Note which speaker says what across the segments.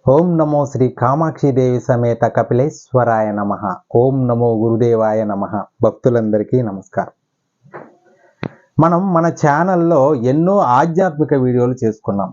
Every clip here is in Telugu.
Speaker 1: ఓం నమో శ్రీ కామాక్షి దేవి సమేత కపిలేశ్వరాయ నమః. ఓం నమో గురుదేవాయ నమః. భక్తులందరికీ నమస్కారం. మనం మన ఛానల్లో ఎన్నో ఆధ్యాత్మిక వీడియోలు చేసుకున్నాం.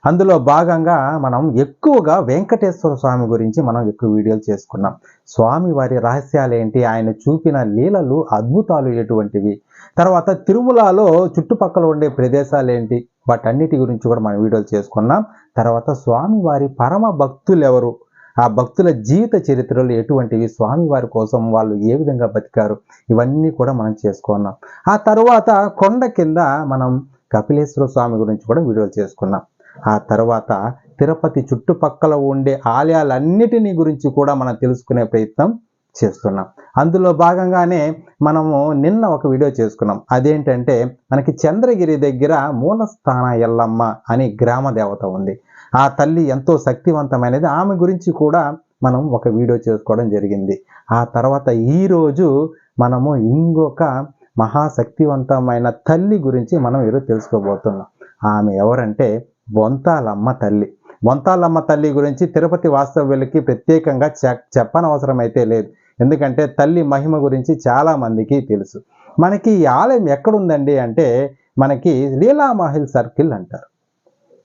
Speaker 1: అందులో భాగంగా మనం ఎక్కువగా వెంకటేశ్వర స్వామి గురించి ఎక్కువ వీడియోలు చేసుకున్నాం. స్వామి వారి రహస్యాలు ఏంటి, ఆయన చూపిన లీలలు అద్భుతాలు ఎటువంటివి, తర్వాత తిరుమలలో చుట్టుపక్కల ఉండే ప్రదేశాలు ఏంటి, వాటన్నిటి గురించి కూడా మనం వీడియోలు చేసుకున్నాం. తర్వాత స్వామి వారి పరమ భక్తులు ఎవరు, ఆ భక్తుల జీవిత చరిత్రలు ఎటువంటివి, స్వామి వారి కోసం వాళ్ళు ఏ విధంగా బతికారు, ఇవన్నీ కూడా మనం చేసుకున్నాం. ఆ తర్వాత కొండ కింద మనం కపిలేశ్వర స్వామి గురించి కూడా వీడియోలు చేసుకున్నాం. ఆ తర్వాత తిరుపతి చుట్టుపక్కల ఉండే ఆలయాలన్నిటినీ గురించి కూడా మనం తెలుసుకునే ప్రయత్నం చేస్తున్నాం. అందులో భాగంగానే మనము నిన్న ఒక వీడియో చేసుకున్నాం. అదేంటంటే మనకి చంద్రగిరి దగ్గర మూలస్థాన ఎల్లమ్మ అని గ్రామ దేవత ఉంది. ఆ తల్లి ఎంతో శక్తివంతమైనది. ఆమె గురించి కూడా మనం ఒక వీడియో చేసుకోవడం జరిగింది. ఆ తర్వాత ఈరోజు మనము ఇంకొక మహాశక్తివంతమైన తల్లి గురించి మనం ఈరోజు తెలుసుకోబోతున్నాం. ఆమె ఎవరంటే బొంతాలమ్మ తల్లి. బొంతాలమ్మ తల్లి గురించి తిరుపతి వాస్తవ్యులకి ప్రత్యేకంగా చెప్పనవసరం అయితే లేదు. ఎందుకంటే తల్లి మహిమ గురించి చాలా మందికి తెలుసు. మనకి ఈ ఆలయం ఎక్కడుందండి అంటే మనకి లీలామహల్ సర్కిల్ అంటారు.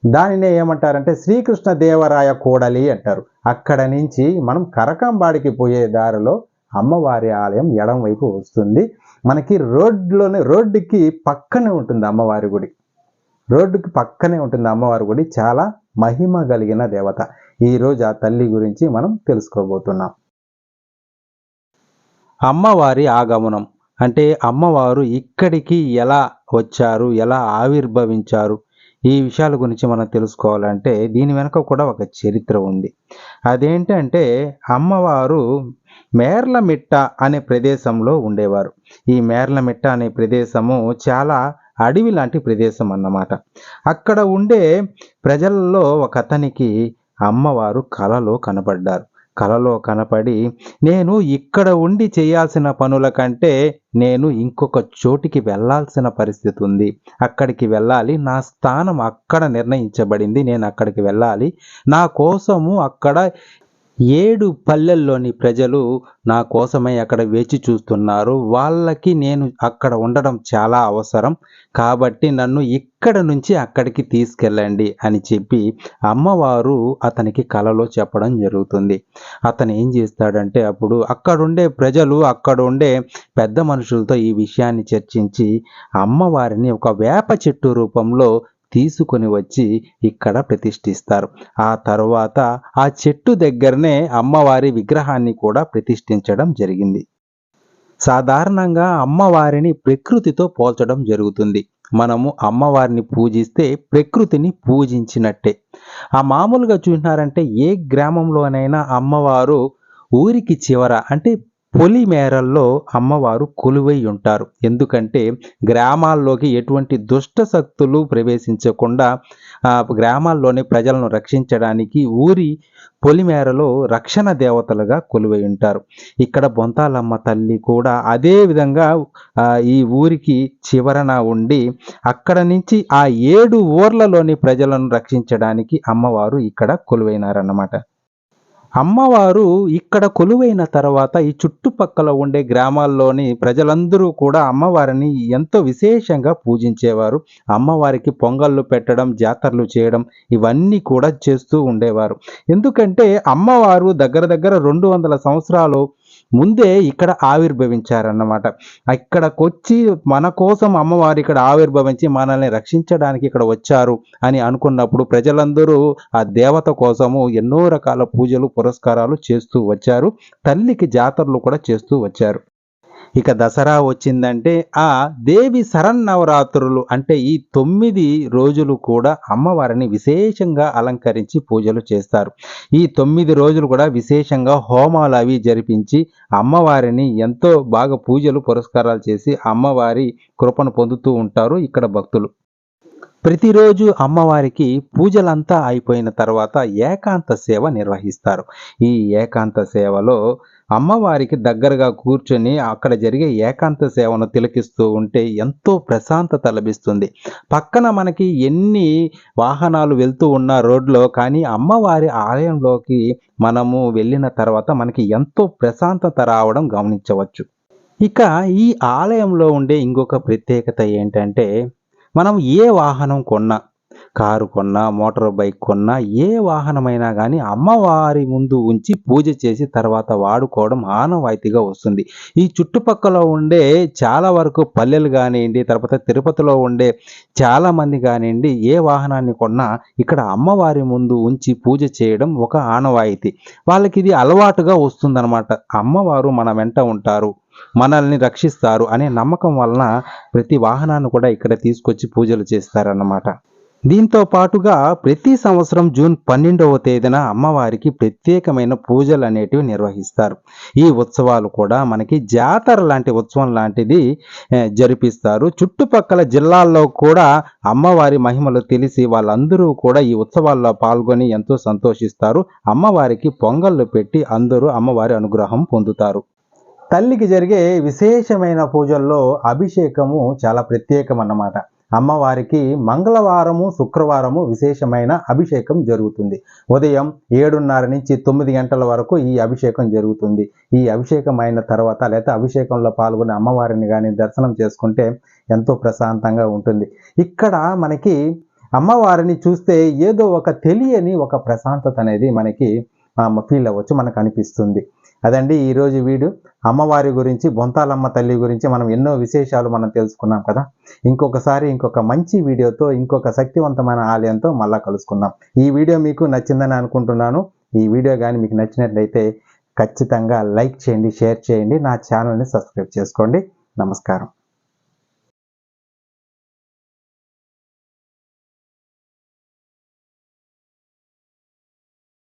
Speaker 1: దానినే ఏమంటారంటే శ్రీకృష్ణ దేవరాయ కూడలి అంటారు. అక్కడ నుంచి మనం కరకంబాడికి పోయే దారిలో అమ్మవారి ఆలయం ఎడం వైపు వస్తుంది. మనకి రోడ్డుకి పక్కనే ఉంటుంది అమ్మవారి గుడి. రోడ్డుకి పక్కనే ఉంటుంది అమ్మవారి గుడి. చాలా మహిమ కలిగిన దేవత. ఈరోజు ఆ తల్లి గురించి మనం తెలుసుకోబోతున్నాం. అమ్మవారి ఆగమనం అంటే అమ్మవారు ఇక్కడికి ఎలా వచ్చారు, ఎలా ఆవిర్భవించారు, ఈ విషయాల గురించి మనం తెలుసుకోవాలంటే దీని వెనుక కూడా ఒక చరిత్ర ఉంది. అదేంటంటే అమ్మవారు మేర్లమిట్ట అనే ప్రదేశంలో ఉండేవారు. ఈ మేర్లమిట్ట అనే ప్రదేశము చాలా అడవి లాంటి ప్రదేశం అన్నమాట. అక్కడ ఉండే ప్రజల్లో ఒక అతనికి అమ్మవారు కలలో కనపడ్డారు. కలలో కనపడి, నేను ఇక్కడ ఉండి చేయాల్సిన పనుల కంటే నేను ఇంకొక చోటికి వెళ్ళాల్సిన పరిస్థితి ఉంది, అక్కడికి వెళ్ళాలి, నా స్థానం అక్కడ నిర్ణయించబడింది, నేను అక్కడికి వెళ్ళాలి, నా కోసము అక్కడ 7 పల్లెల్లోని ప్రజలు నా కోసమై అక్కడ వేచి చూస్తున్నారు, వాళ్ళకి నేను అక్కడ ఉండడం చాలా అవసరం, కాబట్టి నన్ను ఇక్కడ నుంచి అక్కడికి తీసుకెళ్ళండి అని చెప్పి అమ్మవారు అతనికి కలలో చెప్పడం జరుగుతుంది. అతను ఏం చేస్తాడంటే అప్పుడు అక్కడుండే ప్రజలు, అక్కడుండే పెద్ద మనుషులతో ఈ విషయాన్ని చర్చించి అమ్మవారిని ఒక వేప చెట్టు రూపంలో తీసుకొని వచ్చి ఇక్కడ ప్రతిష్ఠిస్తారు. ఆ తర్వాత ఆ చెట్టు దగ్గరనే అమ్మవారి విగ్రహాన్ని కూడా ప్రతిష్ఠించడం జరిగింది. సాధారణంగా అమ్మవారిని ప్రకృతితో పోల్చడం జరుగుతుంది. మనము అమ్మవారిని పూజిస్తే ప్రకృతిని పూజించినట్టే. ఆ మామూలుగా చూసినారంటే ఏ గ్రామంలోనైనా అమ్మవారు ఊరికి చివర అంటే పొలిమేరల్లో అమ్మవారు కొలువై ఉంటారు. ఎందుకంటే గ్రామాల్లోకి ఎటువంటి దుష్ట శక్తులు ప్రవేశించకుండా గ్రామాల్లోని ప్రజలను రక్షించడానికి ఊరి పొలిమేరలో రక్షణ దేవతలుగా కొలువై ఉంటారు. ఇక్కడ బొంతాలమ్మ తల్లి కూడా అదే విధంగా ఈ ఊరికి చివరన ఉండి అక్కడ నుంచి ఆ 7 ఊర్లలోని ప్రజలను రక్షించడానికి అమ్మవారు ఇక్కడ కొలువైనారన్నమాట. అమ్మవారు ఇక్కడ కొలువైన తర్వాత ఈ చుట్టుపక్కల ఉండే గ్రామాల్లోని ప్రజలందరూ కూడా అమ్మవారిని ఎంతో విశేషంగా పూజించేవారు. అమ్మవారికి పొంగళ్ళు పెట్టడం, జాతరలు చేయడం ఇవన్నీ కూడా చేస్తూ ఉండేవారు. ఎందుకంటే అమ్మవారు దగ్గర దగ్గర 200 సంవత్సరాలు ముందే ఇక్కడ ఆవిర్భవించారన్నమాట. ఇక్కడకొచ్చి మన కోసం అమ్మవారు ఇక్కడ ఆవిర్భవించి మనల్ని రక్షించడానికి ఇక్కడ వచ్చారు అని అనుకున్నప్పుడు ప్రజలందరూ ఆ దేవత కోసము ఎన్నో రకాల పూజలు పురస్కారాలు చేస్తూ వచ్చారు. తల్లికి జాతరలు కూడా చేస్తూ వచ్చారు. ఇక దసరా వచ్చిందంటే ఆ దేవి శరన్నవరాత్రులు అంటే ఈ 9 రోజులు కూడా అమ్మవారిని విశేషంగా అలంకరించి పూజలు చేస్తారు. ఈ 9 రోజులు కూడా విశేషంగా హోమాలు అవి జరిపించి అమ్మవారిని ఎంతో బాగా పూజలు పురస్కారాలు చేసి అమ్మవారి కృపను పొందుతూ ఉంటారు ఇక్కడ భక్తులు. ప్రతిరోజు అమ్మవారికి పూజలంతా అయిపోయిన తర్వాత ఏకాంత సేవ నిర్వహిస్తారు. ఈ ఏకాంత సేవలో అమ్మవారికి దగ్గరగా కూర్చొని అక్కడ జరిగే ఏకాంత సేవను తిలకిస్తూ ఉంటే ఎంతో ప్రశాంతత లభిస్తుంది. పక్కన మనకి ఎన్ని వాహనాలు వెళ్తూ ఉన్న రోడ్లో కానీ అమ్మవారి ఆలయంలోకి మనము వెళ్ళిన తర్వాత మనకి ఎంతో ప్రశాంతత రావడం గమనించవచ్చు. ఇక ఈ ఆలయంలో ఉండే ఇంకొక ప్రత్యేకత ఏంటంటే, మనం ఏ వాహనం కొన్నా, కారు కొన్నా, మోటార్ బైక్ కొన్నా, ఏ వాహనమైనా గానీ అమ్మవారి ముందు ఉంచి పూజ చేసి తర్వాత వాడుకోవడం ఆనవాయితీగా వస్తుంది. ఈ చుట్టుపక్కల ఉండే చాలా వరకు పల్లెలు గానియండి, తర్వాత తిరుపతిలో ఉండే చాలామంది గానియండి, ఏ వాహనాన్ని కొన్నా ఇక్కడ అమ్మవారి ముందు ఉంచి పూజ చేయడం ఒక ఆనవాయితీ. వాళ్ళకిది అలవాటుగా వస్తుందనమాట. అమ్మవారు మన వెంట ఉంటారు, మనల్ని రక్షిస్తారు అనే నమ్మకం వలన ప్రతి వాహనాన్ని కూడా ఇక్కడ తీసుకొచ్చి పూజలు చేస్తారన్నమాట. దీంతో పాటుగా ప్రతి సంవత్సరం జూన్ 12వ తేదీన అమ్మవారికి ప్రత్యేకమైన పూజలనేటివి నిర్వహిస్తారు. ఈ ఉత్సవాలు కూడా మనకి జాతర లాంటి ఉత్సవం లాంటిది జరిపిస్తారు. చుట్టుపక్కల జిల్లాల్లో కూడా అమ్మవారి మహిమలు తెలిసి వాళ్ళందరూ కూడా ఈ ఉత్సవాల్లో పాల్గొని ఎంతో సంతోషిస్తారు. అమ్మవారికి పొంగళ్ళు పెట్టి అందరూ అమ్మవారి అనుగ్రహం పొందుతారు. తల్లికి జరిగే విశేషమైన పూజల్లో అభిషేకము చాలా ప్రత్యేకమన్నమాట. అమ్మవారికి మంగళవారము, శుక్రవారము విశేషమైన అభిషేకం జరుగుతుంది. ఉదయం 7:30 నుంచి 9 గంటల వరకు ఈ అభిషేకం జరుగుతుంది. ఈ అభిషేకం అయిన తర్వాత లేదా అభిషేకంలో పాల్గొనే అమ్మవారిని కానీ దర్శనం చేసుకుంటే ఎంతో ప్రశాంతంగా ఉంటుంది. ఇక్కడ మనకి అమ్మవారిని చూస్తే ఏదో ఒక తెలియని ఒక ప్రశాంతత అనేది మనకి ఫీల్ అవ్వచ్చు, మనకు అనిపిస్తుంది. అదండి ఈరోజు వీడియో. అమ్మవారి గురించి, బొంతాలమ్మ తల్లి గురించి మనం ఎన్నో విశేషాలు మనం తెలుసుకున్నాం కదా. ఇంకొకసారి ఇంకొక మంచి వీడియోతో, ఇంకొక శక్తివంతమైన ఆలయంతో మళ్ళా కలుసుకుందాం. ఈ వీడియో మీకు నచ్చిందని అనుకుంటున్నాను. ఈ వీడియో కానీ మీకు నచ్చినట్లయితే ఖచ్చితంగా లైక్ చేయండి, షేర్ చేయండి, నా ఛానల్ని సబ్స్క్రైబ్ చేసుకోండి. నమస్కారం.